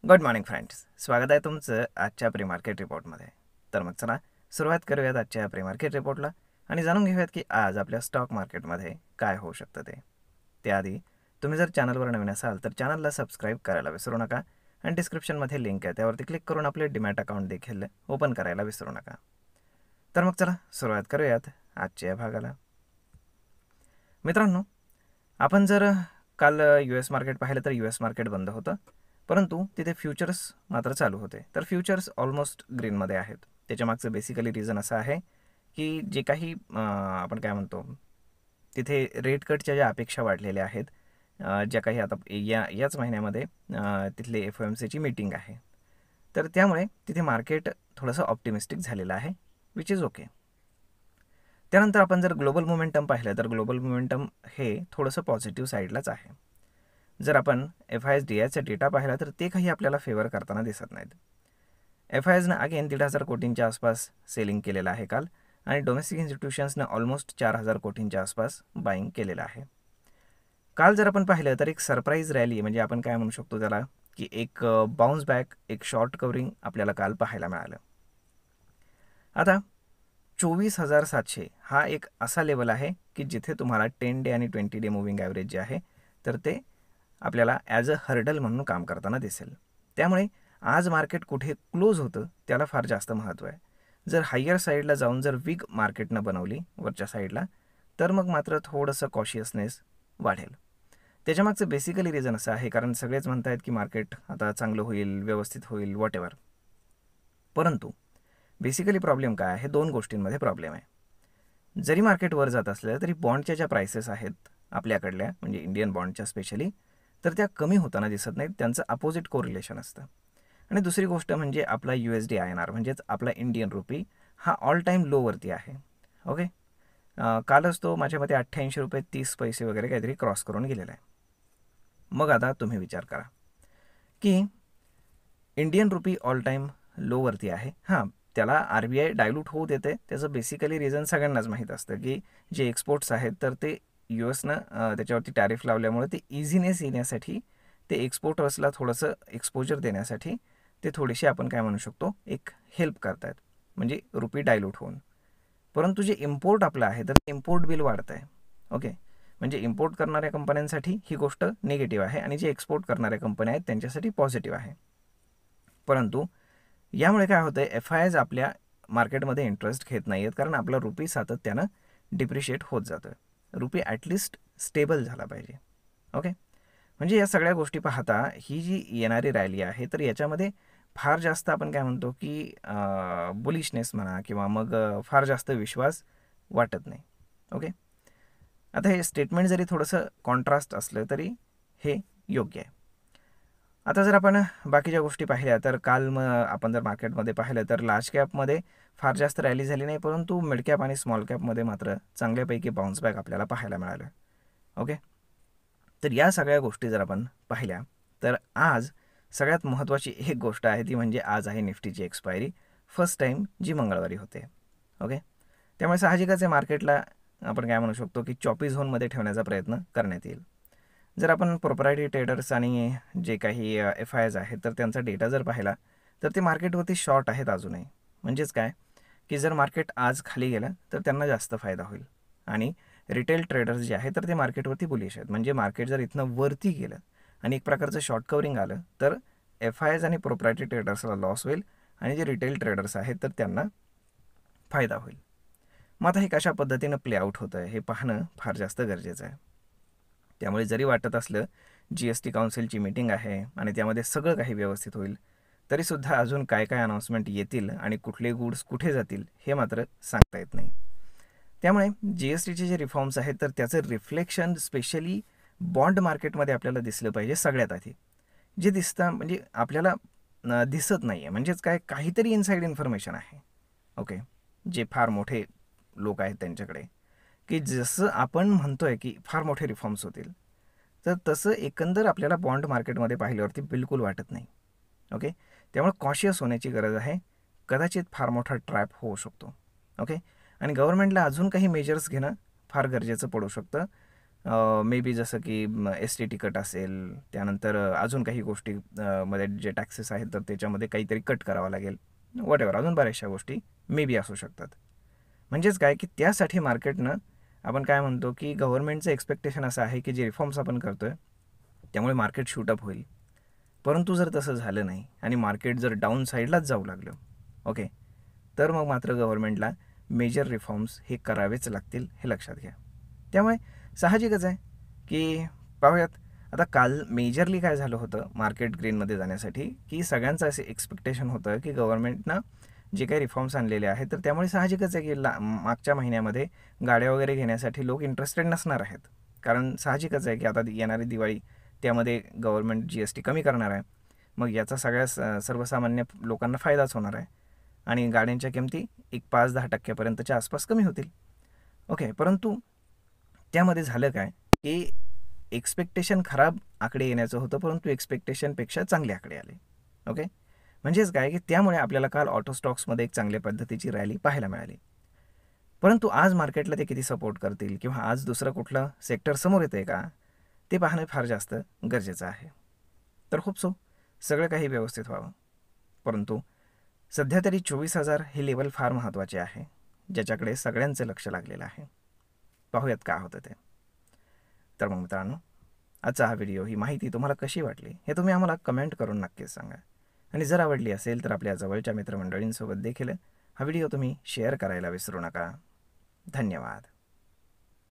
Good morning friends, स्वागत आहे तुमचं आजच्या प्री मार्केट रिपोर्टमध्ये. तर मग चला सुरुवात करूयात आजच्या प्री मार्केट रिपोर्टला आणि जाणून घेऊयात की आज आपल्या स्टॉक मार्केटमध्ये काय होऊ शकतं ते. त्याआधी तुम्ही जर चॅनलवर नवीन असाल तर चॅनलला सबस्क्राईब करायला विसरू नका आणि डिस्क्रिप्शनमध्ये लिंक आहे त्यावरती क्लिक करून आपले डीमॅट अकाउंट देखील ओपन करायला विसरू नका. तर मग चला सुरुवात करूयात आजच्या भागाला. मित्रांनो, आपण जर काल US मार्केट पाहिलं तर US मार्केट बंद होतं, परंतु तिथे फ्युचर्स मात्र चालू होते. तर फ्युचर्स ऑलमोस्ट ग्रीनमध्ये आहेत. त्याच्यामागचं बेसिकली रिझन असं आहे की जे काही आपण काय म्हणतो तिथे रेट कटच्या ज्या अपेक्षा वाढलेल्या आहेत, ज्या काही आता याच महिन्यामध्ये तिथले FOMCची मीटिंग आहे, तर त्यामुळे तिथे मार्केट थोडंसं ऑप्टिमिस्टिक झालेलं आहे, विच इज ओके. त्यानंतर आपण जर ग्लोबल मोमेंटम पाहिलं तर ग्लोबल मोमेंटम हे थोडंसं पॉझिटिव्ह साईडलाच आहे. जर आपण FIS-DIचा डेटा पाहिला तर ते काही आपल्याला फेवर करताना दिसत नाहीत. FISनं अगेन 1,500 कोटींच्या आसपास सेलिंग केलेलं आहे काल आणि डोमेस्टिक इन्स्टिट्यूशन्सनं ऑलमोस्ट 4,000 कोटींच्या आसपास बाईंग केलेलं आहे. काल जर आपण पाहिलं तर एक सरप्राईज रॅली, म्हणजे आपण काय म्हणू शकतो त्याला, की एक बाउन्स बॅक, एक शॉर्ट कवरिंग आपल्याला काल पाहायला मिळालं. आता 24,700 हा एक असा लेवल आहे की जिथे तुम्हाला 10 डे आणि 20 डे मूव्हिंग ॲव्हरेज जे आहे तर ते आपल्याला ॲज अ हर्डल म्हणून काम करताना दिसेल. त्यामुळे आज मार्केट कुठे क्लोज होतं त्याला फार जास्त महत्त्व आहे. जर हायर साईडला जाऊन जर विग मार्केटनं बनवली वरच्या साईडला तर मग मात्र थोडंसं कॉशियसनेस वाढेल. त्याच्यामागचं बेसिकली रिझन असं आहे कारण सगळेच म्हणत आहेत की मार्केट आता चांगलं होईल, व्यवस्थित होईल, वॉट एव्हर. परंतु बेसिकली प्रॉब्लेम काय आहे, दोन गोष्टींमध्ये प्रॉब्लेम आहे. जरी मार्केट वर जात असलं तरी बॉन्डच्या ज्या प्राइसेस आहेत आपल्याकडल्या, म्हणजे इंडियन बॉन्डच्या स्पेशली, तर त्या कमी होताना दिसत नाहीत. त्यांचं अपोजिट कोरिलेशन असतं. आणि दुसरी गोष्ट म्हणजे आपला USD INR म्हणजेच आपला इंडियन रुपी हा ऑल टाईम लोवरती आहे. ओके, कालच तो माझ्या मते 88 रुपये 30 पैसे वगैरे काहीतरी क्रॉस करून गेलेला आहे. मग आता तुम्ही विचार करा की इंडियन रुपी ऑल टाईम लोवरती आहे. हां, त्याला RBI डायल्यूट होऊ देते. त्याचं बेसिकली रिझन सगळ्यांनाच माहीत असतं की जे एक्सपोर्ट्स आहेत तर ते USनं त्याच्यावरती टॅरिफ लावल्यामुळे ते इझीनेस येण्यासाठी, ते एक्सपोर्टर्सला थोडंसं एक्सपोजर देण्यासाठी ते थोडेसे आपण काय म्हणू शकतो एक हेल्प करतायत, म्हणजे रुपी डायल्यूट होऊन. परंतु जे इम्पोर्ट आपलं आहे तर इम्पोर्ट बिल वाढतं आहे. ओके, म्हणजे इम्पोर्ट करणाऱ्या कंपन्यांसाठी ही गोष्ट निगेटिव्ह आहे आणि जे एक्सपोर्ट करणाऱ्या कंपन्या आहेत त्यांच्यासाठी पॉझिटिव्ह आहे. परंतु यामुळे काय होतं आहे, FIS आपल्या मार्केटमध्ये इंटरेस्ट घेत नाही आहेत कारण आपला रुपी सातत्यानं डिप्रिशिएट होत जातं. रुपी ॲटलिस्ट स्टेबल झाला पाहिजे. ओके, म्हणजे या सगळ्या गोष्टी पाहता ही जी येणारी रॅली आहे तर याच्यामध्ये फार जास्त आपण काय म्हणतो की बुलिशनेस म्हणा किंवा मग फार जास्त विश्वास वाटत नाही. ओके, आता हे स्टेटमेंट जरी थोडंसं कॉन्ट्रास्ट असलं तरी हे योग्य आहे. आता जर आपण बाकीच्या गोष्टी पाहिल्या तर काल मग आपण जर मार्केटमध्ये पाहिलं तर लार्ज कॅपमध्ये फार जास्त रॅली झाली नाही, परंतु मिड कॅप आणि स्मॉल कॅपमध्ये मात्र चांगल्यापैकी बाउन्स बॅक आपल्याला पाहायला मिळालं. ओके, तर या सगळ्या गोष्टी जर आपण पाहिल्या तर आज सगळ्यात महत्त्वाची एक गोष्ट आहे ती म्हणजे आज आहे निफ्टीची एक्सपायरी, फर्स्ट टाईम जी मंगळवारी होते. ओके, त्यामुळे साहजिकच आहे मार्केटला आपण काय म्हणू शकतो की चॉपी झोनमध्ये ठेवण्याचा प्रयत्न करण्यात येईल. जर आपण प्रोप्रायटरी ट्रेडर्स आणि जे काही FIS आहेत तर त्यांचा डेटा जर पाहिला तर ते मार्केटवरती शॉर्ट आहेत अजूनही. म्हणजेच काय की जर मार्केट आज खाली गेलं तर त्यांना जास्त फायदा होईल आणि रिटेल ट्रेडर्स जे आहेत तर ते मार्केटवरती बुलिश आहेत. म्हणजे मार्केट जर इथनं वरती गेलं आणि एक प्रकारचं शॉर्ट कवरिंग आलं तर FIS आणि प्रोप्रायटरी ट्रेडर्सला लॉस होईल आणि जे रिटेल ट्रेडर्स आहेत तर त्यांना फायदा होईल. मग आता हे कशा पद्धतीनं प्ले आउट होतं आहे हे पाहणं फार जास्त गरजेचं आहे. त्यामुळे जरी वाटत असलं GST काउन्सिलची मीटिंग आहे आणि त्यामध्ये सगळं काही व्यवस्थित होईल, तरीसुद्धा अजून काय काय अनाऊन्समेंट येतील आणि कुठले गुड्स कुठे जातील हे मात्र सांगता येत नाही. त्यामुळे GSTचे जे रिफॉर्म्स आहेत तर त्याचं रिफ्लेक्शन स्पेशली बॉन्ड मार्केटमध्ये आपल्याला दिसलं पाहिजे सगळ्यात आधी. जे दिसतं म्हणजे आपल्याला दिसत नाही आहे, म्हणजेच काय काहीतरी इनसाईड इन्फॉर्मेशन आहे. ओके, जे फार मोठे लोक आहेत त्यांच्याकडे, की जसं आपण म्हणतोय की फार मोठे रिफॉर्म्स होतील तर तसं एकंदर आपल्याला बॉन्ड मार्केटमध्ये पाहिल्यावरती बिलकुल वाटत नाही. ओके, त्यामुळे कॉशियस होण्याची गरज आहे. कदाचित फार मोठा ट्रॅप होऊ शकतो. ओके, आणि गव्हर्नमेंटला अजून काही मेजर्स घेणं फार गरजेचं पडू शकतं. मे बी जसं की ST तिकीट असेल, त्यानंतर अजून काही गोष्टी मध्ये जे टॅक्सेस आहेत तर त्याच्यामध्ये काहीतरी कट करावं लागेल, व्हॉटएव्हर अजून बऱ्याचशा गोष्टी मे बी असू शकतात. म्हणजेच काय की त्यासाठी मार्केटनं आपण काय म्हणतो की गव्हर्नमेंटचं एक्सपेक्टेशन असं आहे की जे रिफॉर्म्स आपण करतोय त्यामुळे मार्केट शूटअप होईल. परंतु जर तसं झालं नाही आणि मार्केट जर डाऊन साईडलाच जाऊ लागलं, ओके, तर मग मात्र गव्हर्नमेंटला मेजर रिफॉर्म्स हे करावेच लागतील, हे लक्षात घ्या. त्यामुळे साहजिकच आहे की पाहूयात आता काल मेजरली काय झालं होतं मार्केट ग्रीनमध्ये जाण्यासाठी की सगळ्यांचं असे एक्सपेक्टेशन होतं की गव्हर्नमेंटनं जे काही रिफॉर्म्स आणलेले आहेत तर त्यामुळे साहजिकच आहे की मागच्या महिन्यामध्ये गाड्या वगैरे घेण्यासाठी लोक इंटरेस्टेड नसणार आहेत. कारण साहजिकच आहे की आता येणारी दिवाळी त्यामध्ये गव्हर्नमेंट GST कमी करणार आहे. मग याचा सगळ्या सर्वसामान्य लोकांना फायदाच होणार आहे आणि गाड्यांच्या किमती एक 5-10% आसपास कमी होतील. ओके, परंतु त्यामध्ये झालं काय की एक्सपेक्टेशन खराब आकडे येण्याचं होतं परंतु एक्सपेक्टेशनपेक्षा चांगले आकडे आले. ओके, म्हणजेच काय की त्यामुळे आपल्याला काल ऑटो स्टॉक्समध्ये एक चांगल्या पद्धतीची रॅली पाहायला मिळाली. परंतु आज मार्केटला ते किती सपोर्ट करतील किंवा आज दुसरं कुठलं सेक्टर समोर येतं आहे का ते पाहणं फार जास्त गरजेचं आहे. तर खूप सगळं काही व्यवस्थित व्हावं. परंतु सध्या तरी 24,000 हे लेवल फार महत्त्वाचे आहे ज्याच्याकडे सगळ्यांचं लक्ष लागलेलं आहे. पाहूयात काय होतं ते. तर मग मित्रांनो, आजचा हा व्हिडिओ, ही माहिती तुम्हाला कशी वाटली हे तुम्ही आम्हाला कमेंट करून नक्कीच सांगा. आणि जर आवडली असेल तर आपल्या जवळच्या मित्रमंडळींसोबत देखील हा व्हिडिओ तुम्ही शेअर करायला विसरू नका. धन्यवाद.